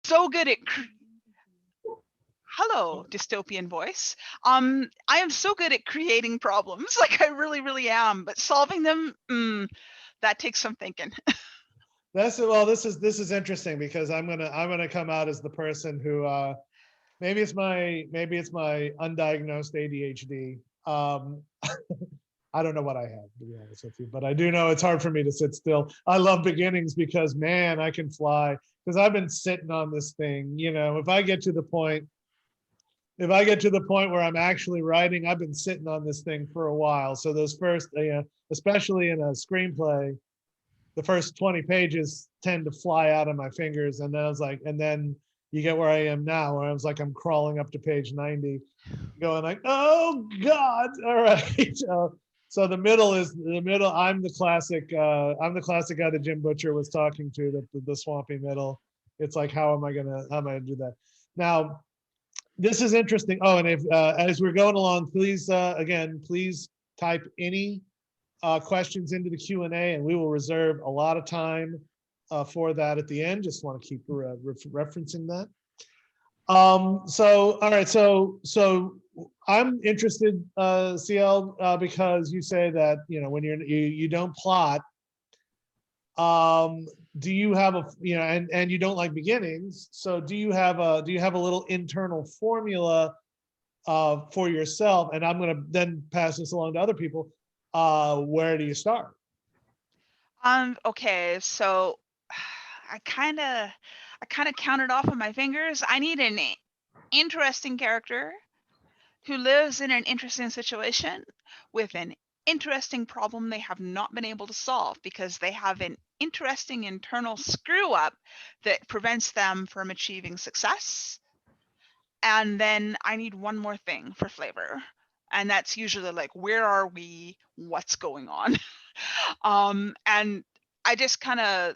so good at hello, dystopian voice. I am so good at creating problems, like I really, really am. But solving them, that takes some thinking. Well, this is interesting because I'm gonna come out as the person who maybe it's my undiagnosed ADHD. I don't know what I have, to be honest with you, but I do know it's hard for me to sit still. I love beginnings because, man, I can fly because I've been sitting on this thing. You know, if I get to the point where I'm actually writing, I've been sitting on this thing for a while. So those first, especially in a screenplay, the first 20 pages tend to fly out of my fingers. And then I was like, and then you get where I am now, where I was like, I'm crawling up to page 90, going like, oh God, all right. So the middle. I'm the classic guy that Jim Butcher was talking to, the swampy middle. It's like, how am I gonna do that? Now, this is interesting. Oh, and if as we're going along, please please type any questions into the Q&A, and we will reserve a lot of time for that at the end. Just want to keep referencing that. So all right, so I'm interested, CL, because you say that when you don't plot. Do you have and you don't like beginnings? So do you have a little internal formula for yourself? And I'm going to then pass this along to other people. Where do you start? Okay, so I kind of counted off on my fingers. I need an interesting character who lives in an interesting situation with an interesting problem they have not been able to solve because they have an interesting internal screw up that prevents them from achieving success. And then I need one more thing for flavor. And that's usually like, where are we? What's going on? And I just kind of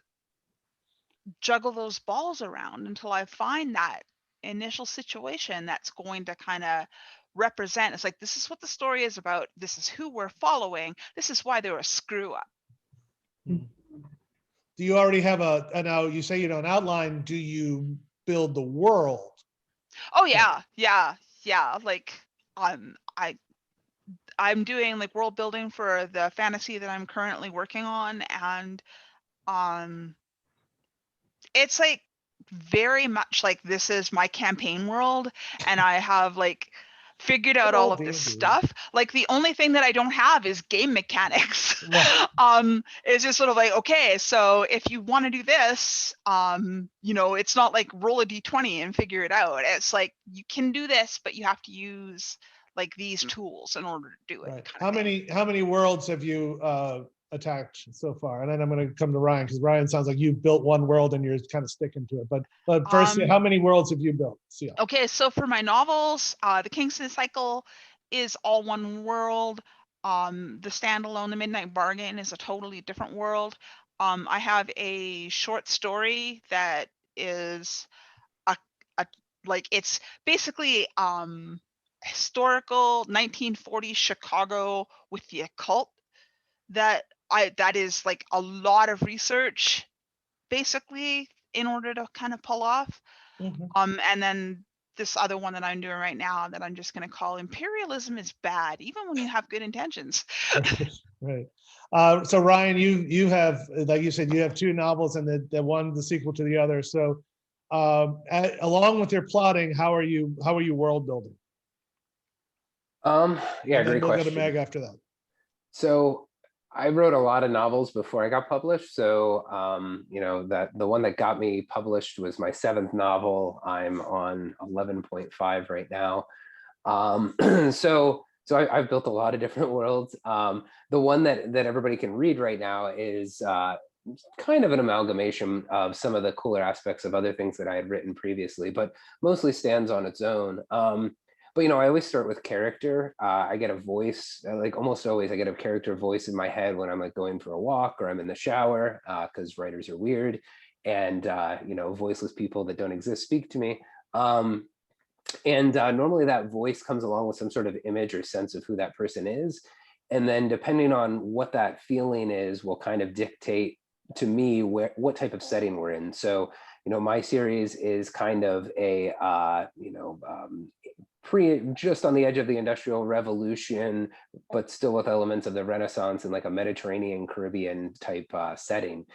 juggle those balls around until I find that initial situation that's going to kind of represent. It's like, this is what the story is about. This is who we're following. This is why they were a screw up. Do you already have now you say you don't outline, do you build the world? Oh yeah. Like I'm doing like world building for the fantasy that I'm currently working on, and it's like very much like this is my campaign world, and I have like figured out all of this stuff. Like the only thing that I don't have is game mechanics. It's just sort of like, okay, so if you want to do this, it's not like roll a d20 and figure it out. It's like you can do this, but you have to use like these tools in order to do it. Right. How many worlds have you attacked so far? And then I'm going to come to Ryan, because Ryan sounds like you've built one world and you're kind of sticking to it. But first, how many worlds have you built? Okay, so for my novels, the Kingston Cycle is all one world. The standalone, The Midnight Bargain, is a totally different world. I have a short story that is like, it's basically historical 1940s Chicago with the occult. That is like a lot of research, basically, in order to kind of pull off. And then this other one that I'm doing right now that I'm just going to call Imperialism is Bad, even when you have good intentions. Right. So Ryan, you have, like you said, you have two novels, and the one the sequel to the other. So along with your plotting, how are you world building? Yeah, great question. We'll go to Meg after that. So I wrote a lot of novels before I got published. So, that the one that got me published was my 7th novel. I'm on 11.5 right now. So I've built a lot of different worlds. The one that everybody can read right now is kind of an amalgamation of some of the cooler aspects of other things that I had written previously, but mostly stands on its own. But I always start with character. I get a voice, like almost always I get a character voice in my head when I'm like going for a walk or I'm in the shower, because writers are weird, and voiceless people that don't exist speak to me. And normally that voice comes along with some sort of image or sense of who that person is. And then depending on what that feeling is will kind of dictate to me what type of setting we're in. So my series is kind of a, just on the edge of the Industrial Revolution, but still with elements of the Renaissance and like a Mediterranean Caribbean type setting.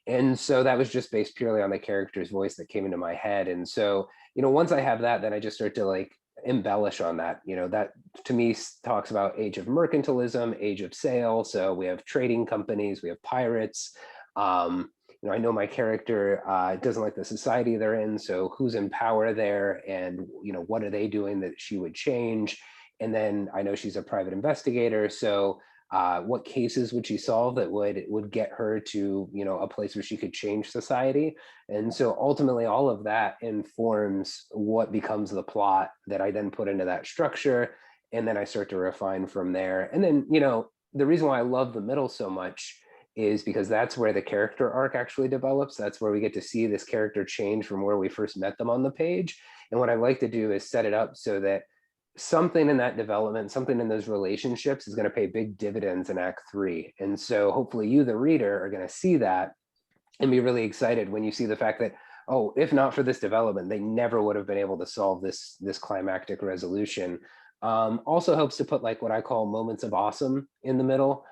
And so that was just based purely on the character's voice that came into my head. And so, once I have that, then I just start to like embellish on that. That to me talks about age of mercantilism, age of sail. So we have trading companies, we have pirates. I know my character doesn't like the society they're in. So who's in power there, and what are they doing that she would change? And then I know she's a private investigator. So what cases would she solve that would get her to a place where she could change society? And so ultimately all of that informs what becomes the plot that I then put into that structure, and then I start to refine from there. And then the reason why I love the middle so much is because that's where the character arc actually develops. That's where we get to see this character change from where we first met them on the page. And what I like to do is set it up so that something in that development, something in those relationships is going to pay big dividends in Act 3. And so hopefully you, the reader, are going to see that and be really excited when you see the fact that, oh, if not for this development, they never would have been able to solve this climactic resolution. Also helps to put like what I call moments of awesome in the middle.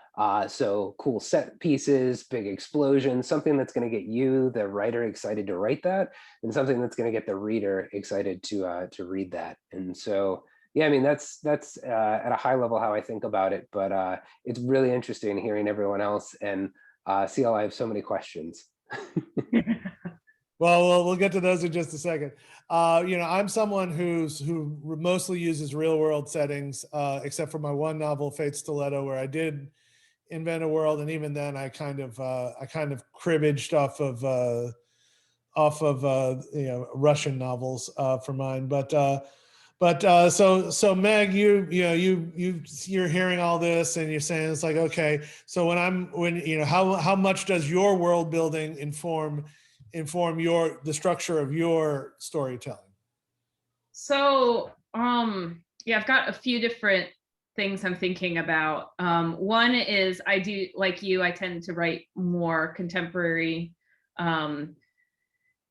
So cool set pieces, big explosions, something that's going to get you, the writer, excited to write that, and something that's going to get the reader excited to read that. And so, yeah, I mean, that's at a high level how I think about it, but it's really interesting hearing everyone else, and see how I have so many questions. Well, we'll get to those in just a second. I'm someone who mostly uses real world settings, except for my one novel, Fate Stiletto, where I did invent a world, and even then, I kind of cribbaged off of Russian novels for mine. So Meg, you're hearing all this, and you're saying it's like, okay, so how much does your world building inform the structure of your storytelling? So yeah, I've got a few different things I'm thinking about. One is, I do, like you, I tend to write more contemporary.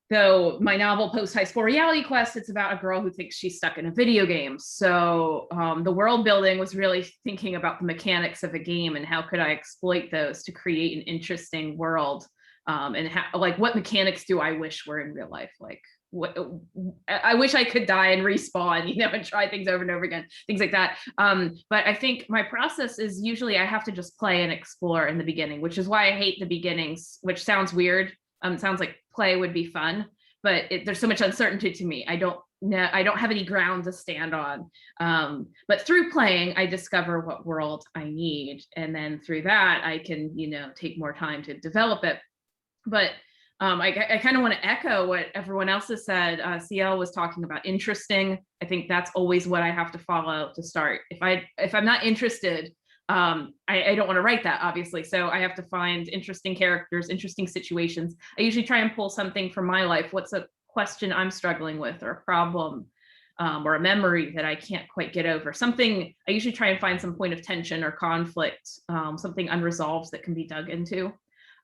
Though my novel, Post High School Reality Quest, it's about a girl who thinks she's stuck in a video game. So the world building was really thinking about the mechanics of a game and how could I exploit those to create an interesting world, and like what mechanics do I wish were in real life? Like what I wish I could die and respawn, and try things over and over again, things like that. But I think my process is usually I have to just play and explore in the beginning, which is why I hate the beginnings, which sounds weird. It sounds like play would be fun, but there's so much uncertainty to me. I don't have any ground to stand on. But through playing, I discover what world I need. And then through that, I can, take more time to develop it. But I kind of want to echo what everyone else has said. CL was talking about interesting. I think that's always what I have to follow to start. If I'm not interested, I don't want to write that, obviously. So I have to find interesting characters, interesting situations. I usually try and pull something from my life. What's a question I'm struggling with, or a problem, or a memory that I can't quite get over? Something, I usually try and find some point of tension or conflict, something unresolved that can be dug into.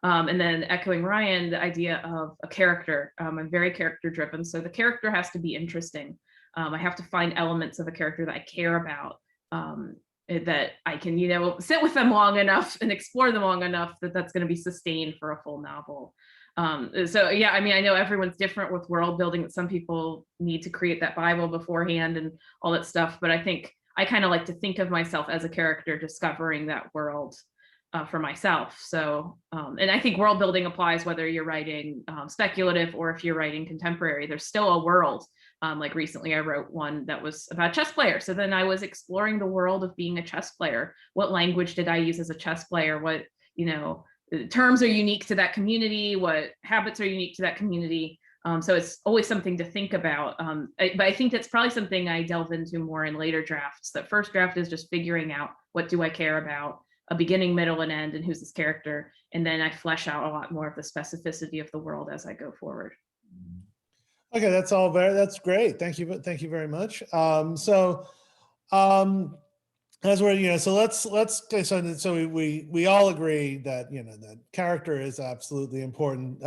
And then echoing Ryan, the idea of a character. I'm very character driven. So the character has to be interesting. I have to find elements of a character that I care about, that I can, sit with them long enough and explore them long enough that that's going to be sustained for a full novel. So yeah, I mean, I know everyone's different with world building, that some people need to create that Bible beforehand and all that stuff. But I think I kind of like to think of myself as a character discovering that world for myself. So, and I think world building applies whether you're writing speculative or if you're writing contemporary. There's still a world. Like recently I wrote one that was about chess players. So then I was exploring the world of being a chess player. What language did I use as a chess player? What, terms are unique to that community? What habits are unique to that community? So it's always something to think about. But I think that's probably something I delve into more in later drafts. That first draft is just figuring out, what do I care about? A beginning, middle, and end, and who's this character? And then I flesh out a lot more of the specificity of the world as I go forward. Okay, that's great. Thank you very much. As we're, so let's okay, so we all agree that that character is absolutely important.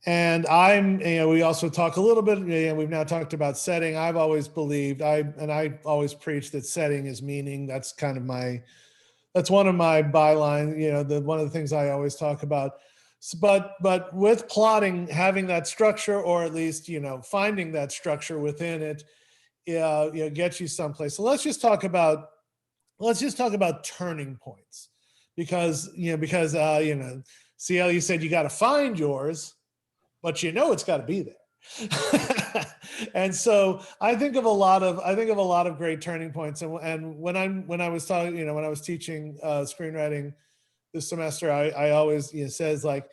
And we also talk a little bit, we've now talked about setting. I've always believed, I always preach that setting is meaning. That's kind of that's one of my bylines, one of the things I always talk about. But with plotting, having that structure, or at least, finding that structure within it, gets you someplace. So let's just talk about turning points, because CL, you said you got to find yours, but it's got to be there. And so I think of a lot of great turning points. And when I was talking, when I was teaching screenwriting this semester, I always says, like,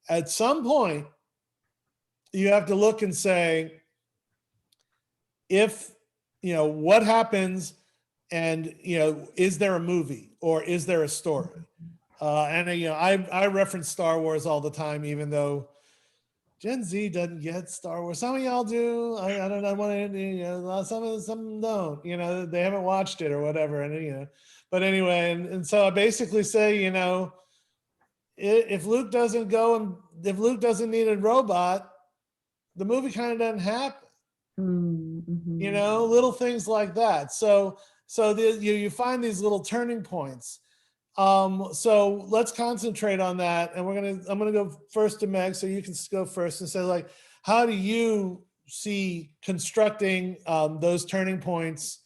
at some point you have to look and say, if what happens, and is there a movie or is there a story? And I reference Star Wars all the time, even though Gen Z doesn't get Star Wars. Some of y'all do. I don't know. Some don't. They haven't watched it or whatever. And but anyway, and so I basically say, if Luke doesn't go, and if Luke doesn't need a robot, the movie kind of doesn't happen. Mm-hmm. Little things like that. So you find these little turning points. So let's concentrate on that. And I'm gonna go first to Meg, so you can go first and say, like, how do you see constructing those turning points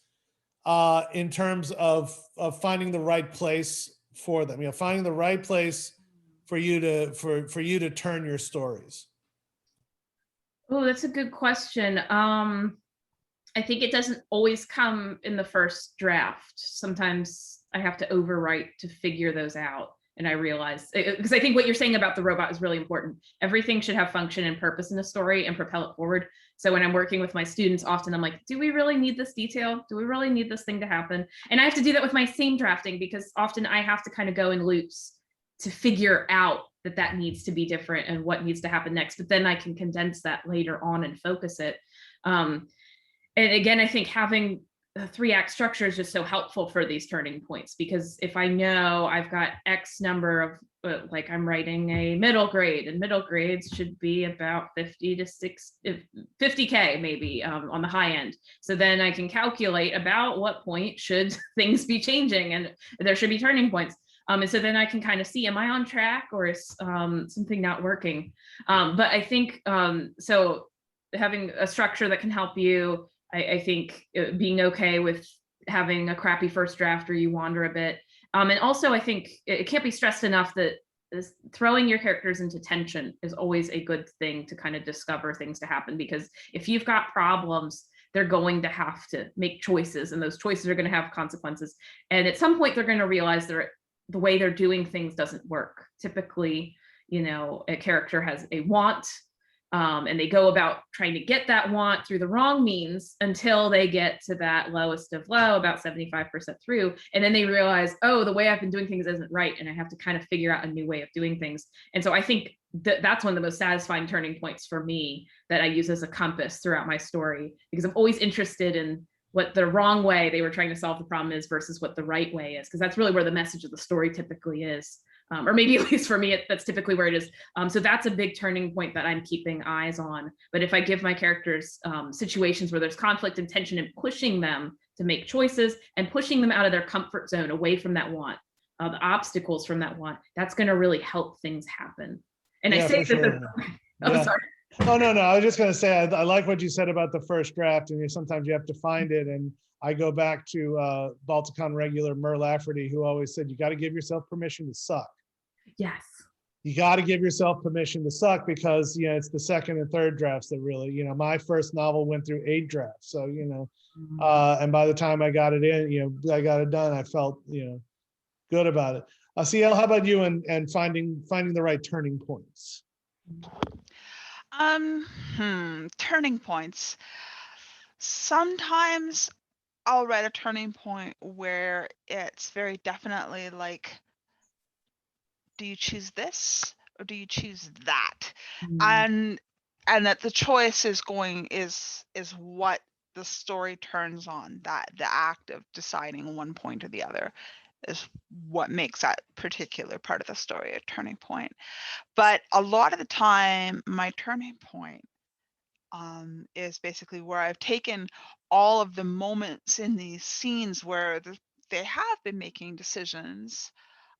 in terms of finding the right place for them? Finding the right place for you to turn your stories. Oh, that's a good question. I think it doesn't always come in the first draft. Sometimes I have to overwrite to figure those out. And I realize, because I think what you're saying about the robot is really important. Everything should have function and purpose in the story and propel it forward. So when I'm working with my students, often I'm like, do we really need this detail? Do we really need this thing to happen? And I have to do that with my same drafting, because often I have to kind of go in loops to figure out that needs to be different and what needs to happen next. But then I can condense that later on and focus it. And again, I think having a 3-act structure is just so helpful for these turning points, because if I know I've got X number of, like, I'm writing a middle grade, and middle grades should be about 50 to 50K maybe on the high end. So then I can calculate about what point should things be changing, and there should be turning points. And so then I can kind of see, am I on track, or is something not working? But I think, so having a structure that can help you, I think being okay with having a crappy first draft or you wander a bit. And also I think it can't be stressed enough that throwing your characters into tension is always a good thing to kind of discover things to happen, because if you've got problems, they're going to have to make choices, and those choices are going to have consequences. And at some point they're going to realize the way they're doing things doesn't work. Typically, a character has a want, and they go about trying to get that want through the wrong means until they get to that lowest of low, about 75% through. And then they realize, oh, the way I've been doing things isn't right, and I have to kind of figure out a new way of doing things. And so I think that's one of the most satisfying turning points for me that I use as a compass throughout my story, because I'm always interested in what the wrong way they were trying to solve the problem is versus what the right way is, because that's really where the message of the story typically is. Or maybe at least for me, that's typically where it is. So that's a big turning point that I'm keeping eyes on. But if I give my characters situations where there's conflict and tension, and pushing them to make choices and pushing them out of their comfort zone, away from that want, the obstacles from that want, that's going to really help things happen. And Yeah, I say this sure. Oh, sorry. Oh, no. I was just going to say, I like what you said about the first draft, and sometimes you have to find it. And I go back to Balticon regular Merle Lafferty, who always said, you got to give yourself permission to suck. Yes. You got to give yourself permission to suck, because it's the second and third drafts that really, my first novel went through 8 drafts. So, and by the time I got it in, I got it done, I felt, good about it. CL, how about you and finding the right turning points? Turning points. Sometimes I'll write a turning point where it's very definitely like, do you choose this or do you choose that? And that the choice is what the story turns on, that the act of deciding one point or the other. is what makes that particular part of the story a turning point. But a lot of the time, my turning point is basically where I've taken all of the moments in these scenes where they have been making decisions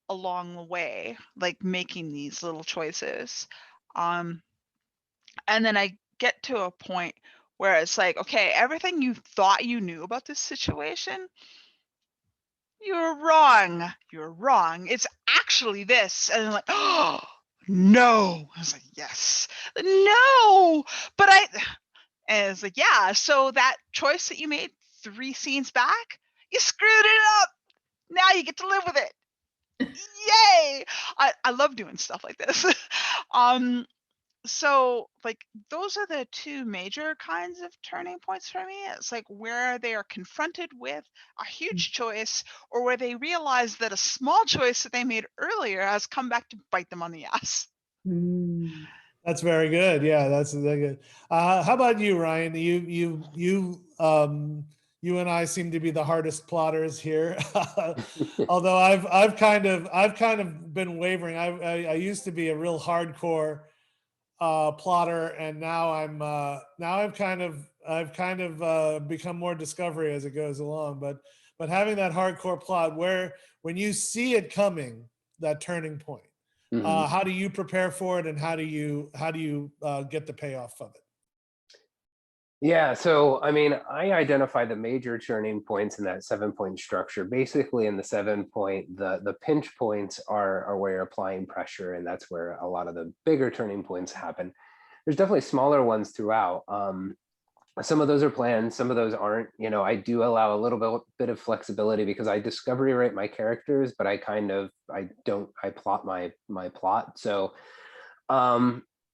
along the way, like making these little choices. And then I get to a point where it's like, okay, everything you thought you knew about this situation, you're wrong. You're wrong. It's actually this. And I'm like, oh, no. I was like, yes. No. But and it's like, yeah. So that choice that you made 3 scenes back, you screwed it up. Now you get to live with it. Yay. I love doing stuff like this. So like those are the 2 major kinds of turning points for me. It's like where they are confronted with a huge choice, or where they realize that a small choice that they made earlier has come back to bite them on the ass. That's very good. Yeah, that's very good. How about you, Ryan? You and I seem to be the hardest plotters here. Although I've kind of been wavering. I used to be a real hardcore plotter, and now I've kind of become more discovery as it goes along. But having that hardcore plot where when you see it coming, that turning point, how do you prepare for it, and how do you get the payoff of it? Yeah, so I mean, I identify the major turning points in that 7-point structure. Basically, in the 7-point, the pinch points are where you're applying pressure, and that's where a lot of the bigger turning points happen. There's definitely smaller ones throughout. Some of those are planned, some of those aren't. You know, I do allow a little bit of flexibility because I discovery rate my characters, but I plot my plot. So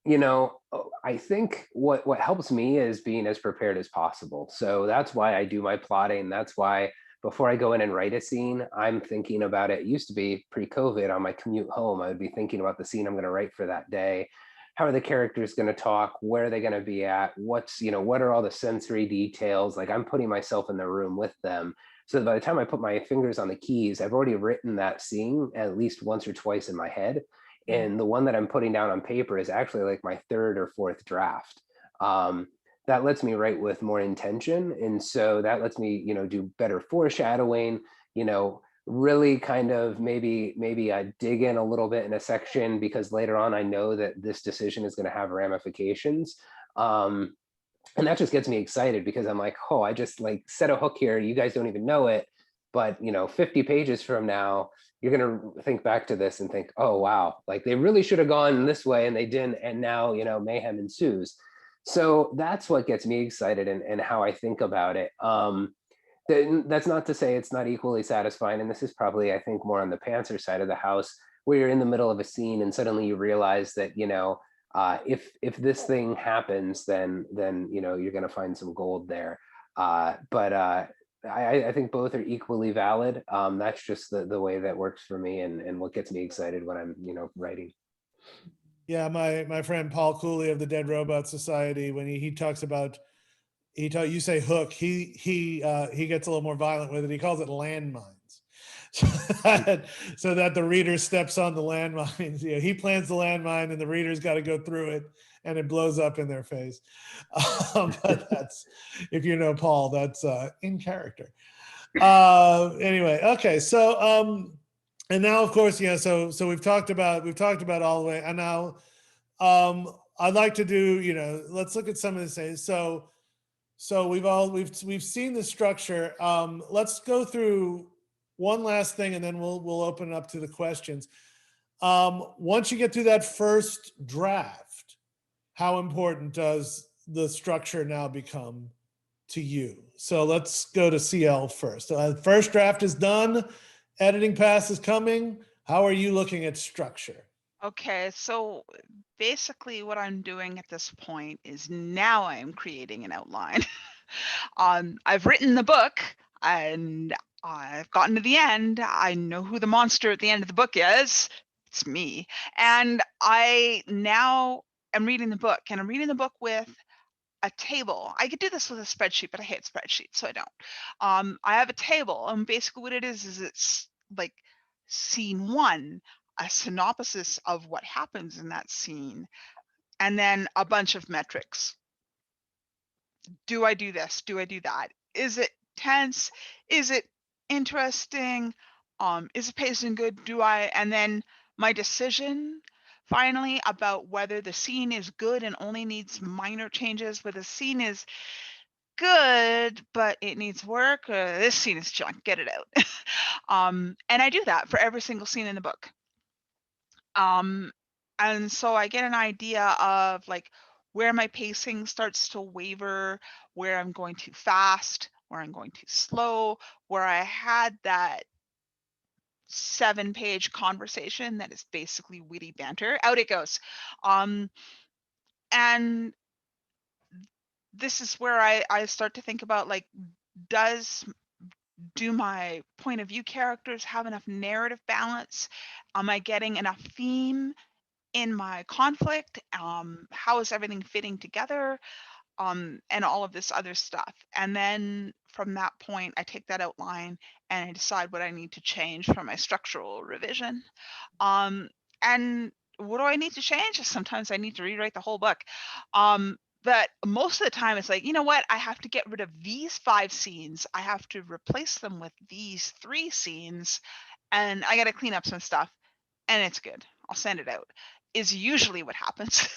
you know, I think what helps me is being as prepared as possible. So that's why I do my plotting. That's why before I go in and write a scene, I'm thinking about it. It used to be pre-COVID on my commute home, I would be thinking about the scene I'm going to write for that day. How are the characters going to talk? Where are they going to be at? What are all the sensory details? Like, I'm putting myself in the room with them. So by the time I put my fingers on the keys, I've already written that scene at least once or twice in my head. And the one that I'm putting down on paper is actually like my 3rd or 4th draft. That lets me write with more intention. And so that lets me, do better foreshadowing, really kind of maybe dig in a little bit in a section, because later on I know that this decision is going to have ramifications. And that just gets me excited, because I'm like, oh, I just like set a hook here. You guys don't even know it. But 50 pages from now, you're going to think back to this and think, oh, wow, like they really should have gone this way and they didn't. And now, mayhem ensues. So that's what gets me excited, and how I think about it. That's not to say it's not equally satisfying. And this is probably, I think, more on the pantser side of the house, where you're in the middle of a scene and suddenly you realize that, if this thing happens, then you're going to find some gold there. But I think both are equally valid. That's just the way that works for me, and what gets me excited when I'm writing. Yeah, my friend Paul Cooley of the Dead Robot Society, when he talks about, you say hook, he gets a little more violent with it. He calls it landmines. So that the reader steps on the landmines. He plants the landmine and the reader's got to go through it, and it blows up in their face. But that's, if you know Paul, that's in character. Anyway, okay, so and now of course, so we've talked about all the way, and now I'd like to do, let's look at some of the things. So we've seen the structure. Let's go through one last thing, and then we'll open it up to the questions. Once you get through that first draft, how important does the structure now become to you? So let's go to CL first. First draft is done. Editing pass is coming. How are you looking at structure? Okay, so basically what I'm doing at this point is now I'm creating an outline. I've written the book and I've gotten to the end. I know who the monster at the end of the book is. It's me. And I now am reading the book, and I'm reading the book with a table. I could do this with a spreadsheet, but I hate spreadsheets, so I don't. I have a table, and basically what it is it's like scene 1, a synopsis of what happens in that scene, and then a bunch of metrics. Do I do this? Do I do that? Is it tense? Is it interesting? Is it pacing good? And then my decision finally about whether the scene is good and only needs minor changes, whether the scene is good, but it needs work. This scene is junk, get it out. And I do that for every single scene in the book. And so I get an idea of like where my pacing starts to waver, where I'm going too fast, where I'm going too slow, where I had that 7-page conversation that is basically witty banter. Out it goes. And this is where I start to think about like, do my point of view characters have enough narrative balance? Am I getting enough theme in my conflict? How is everything fitting together? And all of this other stuff. And then from that point, I take that outline and I decide what I need to change for my structural revision. And what do I need to change? Sometimes I need to rewrite the whole book. But most of the time it's like, you know what? I have to get rid of these 5 scenes. I have to replace them with these 3 scenes. And I got to clean up some stuff. And it's good. I'll send it out. Is usually what happens.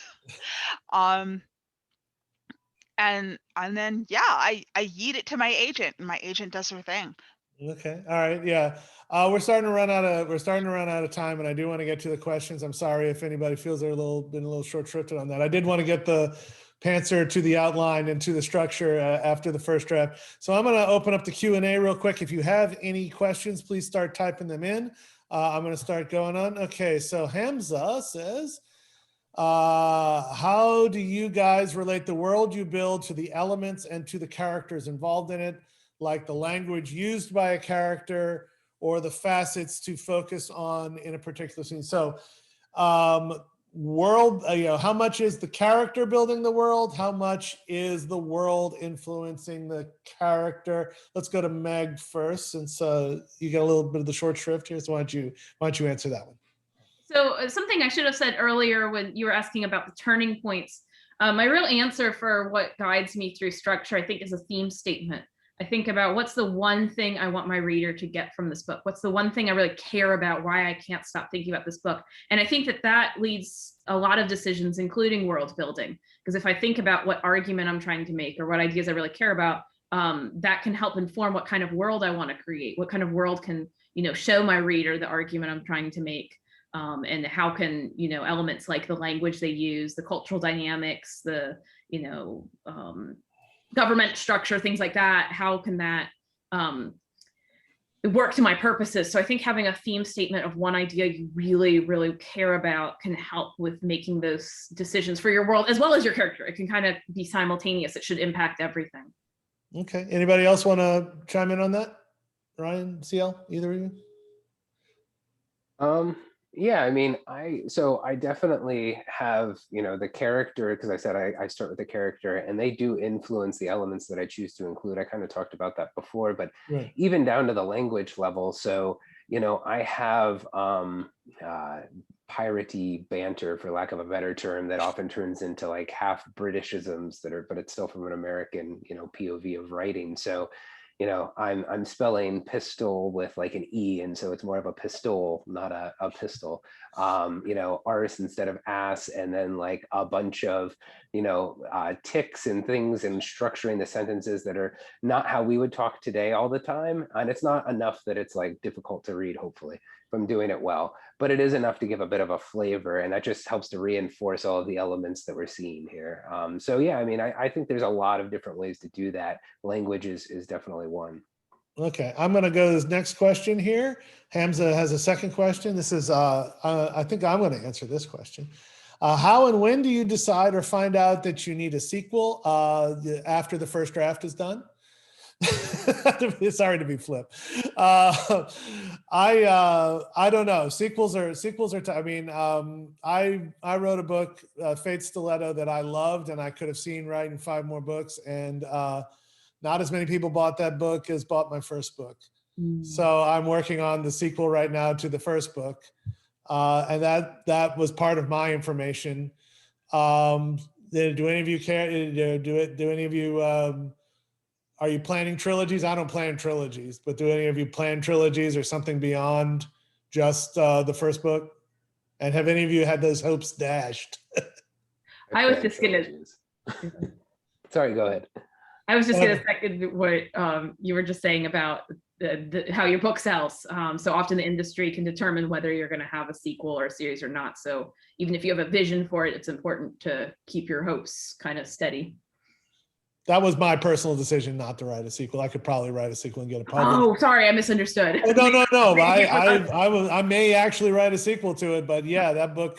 And then yeah, I yeet it to my agent, and my agent does her thing. Okay. All right. Yeah. We're starting to run out of time, and I do want to get to the questions. I'm sorry if anybody feels they're been a little short-shrifted on that. I did want to get the pantser to the outline and to the structure after the first draft. So I'm going to open up the Q&A real quick. If you have any questions, please start typing them in. I'm going to start going on. Okay. So Hamza says, how do you guys relate the world you build to the elements and to the characters involved in it, like the language used by a character or the facets to focus on in a particular scene? So world, how much is the character building the world? How much is the world influencing the character? Let's go to Meg first, since you get a little bit of the short shrift here. So why don't you answer that one? So something I should have said earlier when you were asking about the turning points, my real answer for what guides me through structure, I think, is a theme statement. I think about what's the one thing I want my reader to get from this book? What's the one thing I really care about, why I can't stop thinking about this book? And I think that leads a lot of decisions, including world building. Because if I think about what argument I'm trying to make or what ideas I really care about, that can help inform what kind of world I want to create, what kind of world can, show my reader the argument I'm trying to make. And how can, elements like the language they use, the cultural dynamics, the, government structure, things like that, how can that work to my purposes? So I think having a theme statement of one idea you really, really care about can help with making those decisions for your world as well as your character. It can kind of be simultaneous. It should impact everything. Okay. Anybody else want to chime in on that? Ryan, CL, either of you? Yeah, I mean, I definitely have, the character, because I said I start with the character, and they do influence the elements that I choose to include. I kind of talked about that before, but right. Even down to the language level. So, I have piratey banter, for lack of a better term, that often turns into like half Britishisms but it's still from an American, POV of writing. So, I'm spelling pistol with like an E, and so it's more of a pistol, not a pistol. Arse instead of ass, and then like a bunch of, ticks and things, and structuring the sentences that are not how we would talk today all the time. And it's not enough that it's like difficult to read, hopefully, if I'm doing it well, but it is enough to give a bit of a flavor, and that just helps to reinforce all of the elements that we're seeing here. So yeah, I mean, I think there's a lot of different ways to do that. Language is definitely one. Okay, I'm going to go to this next question here. Hamza has a second question. This is, I think I'm going to answer this question. How and when do you decide or find out that you need a sequel after the first draft is done? Sorry to be flip. I don't know. Sequels are. I mean, I wrote a book, Fate Stiletto, that I loved, and I could have seen writing 5 more books, and not as many people bought that book as bought my first book. So I'm working on the sequel right now to the first book. And that was part of my information. Do any of you care? Do any of you, are you planning trilogies? I don't plan trilogies, but do any of you plan trilogies or something beyond just the first book? And have any of you had those hopes dashed? I was plan just gonna- trilogies. Sorry, go ahead. I was just going to second what you were just saying about how your book sells. So often the industry can determine whether you're going to have a sequel or a series or not. So even if you have a vision for it, it's important to keep your hopes kind of steady. That was my personal decision not to write a sequel. I could probably write a sequel and get it published. Oh, sorry, I misunderstood. Oh, no. I may actually write a sequel to it, but yeah, that book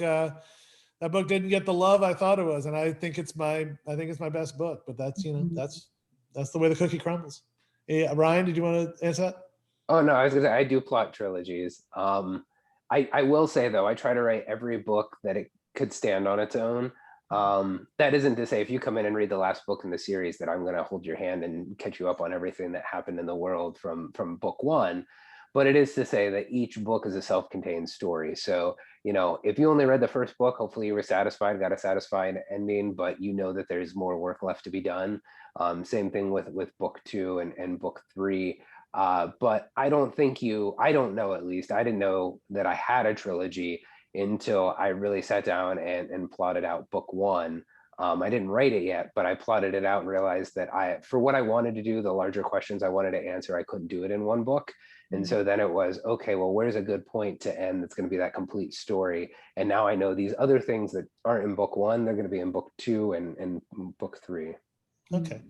didn't get the love I thought it was, and I think it's my best book. But that's that's the way the cookie crumbles. Yeah, Ryan, did you want to answer that? Oh no, I was gonna say I do plot trilogies. I will say though, I try to write every book that it could stand on its own. That isn't to say if you come in and read the last book in the series that I'm going to hold your hand and catch you up on everything that happened in the world from book one, but it is to say that each book is a self-contained story. So, if you only read the first book, hopefully you were satisfied, got a satisfied ending, but you know that there's more work left to be done. Same thing with book two and book three. But I don't know, at least I didn't know that I had a trilogy until I really sat down and plotted out book one. I didn't write it yet, but I plotted it out and realized that for what I wanted to do, the larger questions I wanted to answer, I couldn't do it in one book. And so then it was, okay, well, where's a good point to end that's going to be that complete story? And now I know these other things that aren't in book one, they're going to be in book two and book three. Okay.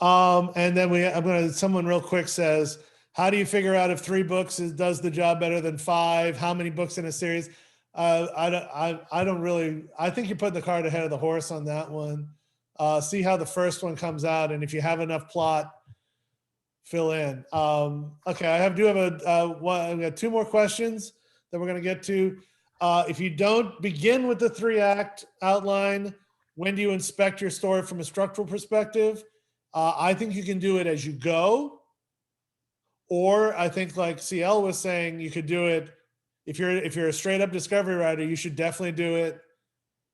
And then someone real quick says, how do you figure out if 3 books does the job better than 5? How many books in a series? I think you're putting the cart ahead of the horse on that one. See how the first one comes out, and if you have enough plot, fill in. Okay, I've got 2 more questions that we're going to get to. If you don't begin with the 3-act outline, when do you inspect your story from a structural perspective? I think you can do it as you go, or I think like CL was saying, you could do it. If you're a straight up discovery writer, you should definitely do it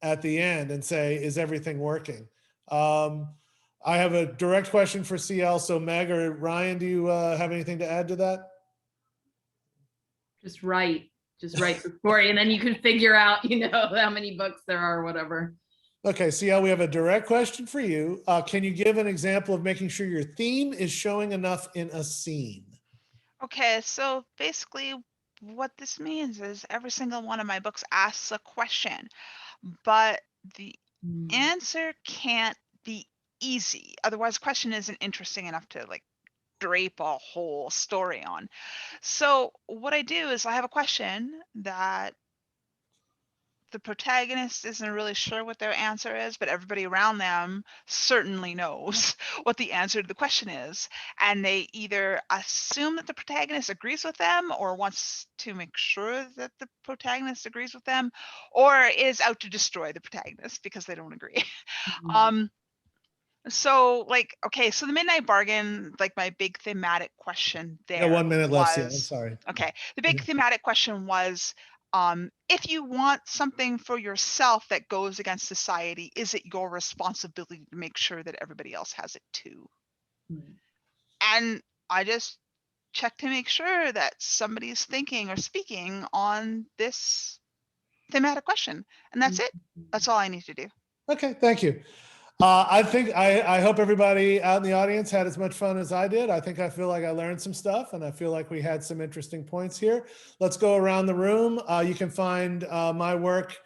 at the end and say, is everything working? I have a direct question for CL. So Meg or Ryan, do you have anything to add to that? Just write the story, and then you can figure out, how many books there are or whatever. Okay, CL, we have a direct question for you. Can you give an example of making sure your theme is showing enough in a scene? Okay, so basically what this means is every single one of my books asks a question, but the answer can't be easy. Otherwise, the question isn't interesting enough to drape a whole story on. So what I do is I have a question that the protagonist isn't really sure what their answer is, but everybody around them certainly knows what the answer to the question is. And they either assume that the protagonist agrees with them or wants to make sure that the protagonist agrees with them, or is out to destroy the protagonist because they don't agree. So so the Midnight Bargain, my big thematic question there. 1 minute left, yeah, I'm was, sorry. okay, the big thematic question was, if you want something for yourself that goes against society, is it your responsibility to make sure that everybody else has it too? And I just check to make sure that somebody's thinking or speaking on this thematic question. And that's it. That's all I need to do. Okay, thank you. I hope everybody out in the audience had as much fun as I did. I feel like I learned some stuff, and I feel like we had some interesting points here. Let's go around the room. You can find my work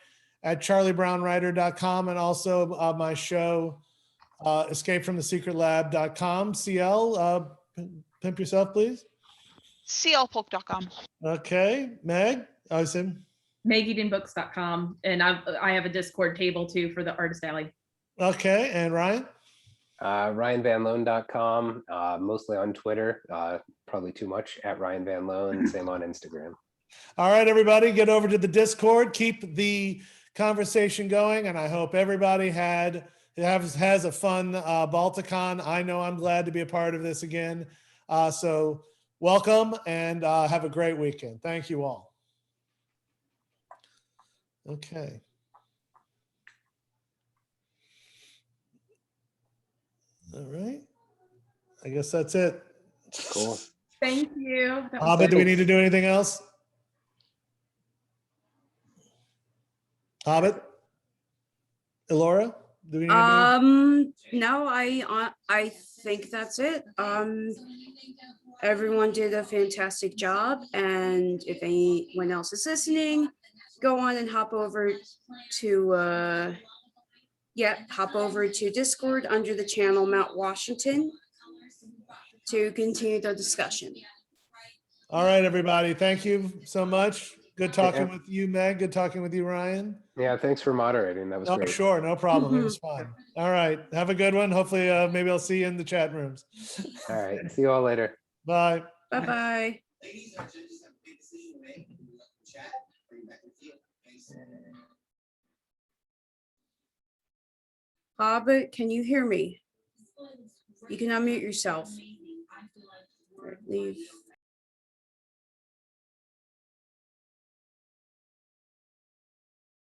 at charliebrownwriter.com, and also my show, escapefromthesecretlab.com. CL, pimp yourself, please. clpolk.com. Okay, Meg, I assume. MegEdenBooks.com, and I have a Discord table too for the Artist Alley. Okay, and Ryan? RyanVanLoan.com, mostly on Twitter, probably too much, at Ryan Van Loan, same on Instagram. All right, everybody, get over to the Discord, keep the conversation going, and I hope everybody has a fun Balticon. I know I'm glad to be a part of this again. So welcome and have a great weekend. Thank you all. Okay. All right. I guess that's it. Cool. Thank you. That was Hobbit, do we Thanks. need to do anything else? Hobbit? Elora? Do we need to do No, I think that's it. Everyone did a fantastic job, and if anyone else is listening, go on and hop over to hop over to Discord under the channel Mount Washington to continue the discussion. All right, everybody. Thank you so much. Good talking Yeah. with you, Meg. Good talking with you, Ryan. Yeah, thanks for moderating. That was No, great. sure. No problem. It was fun. All right. Have a good one. Hopefully, maybe I'll see you in the chat rooms. All right. See you all later. Bye. Bye-bye. Hobbit, can you hear me? You can unmute yourself. Leave.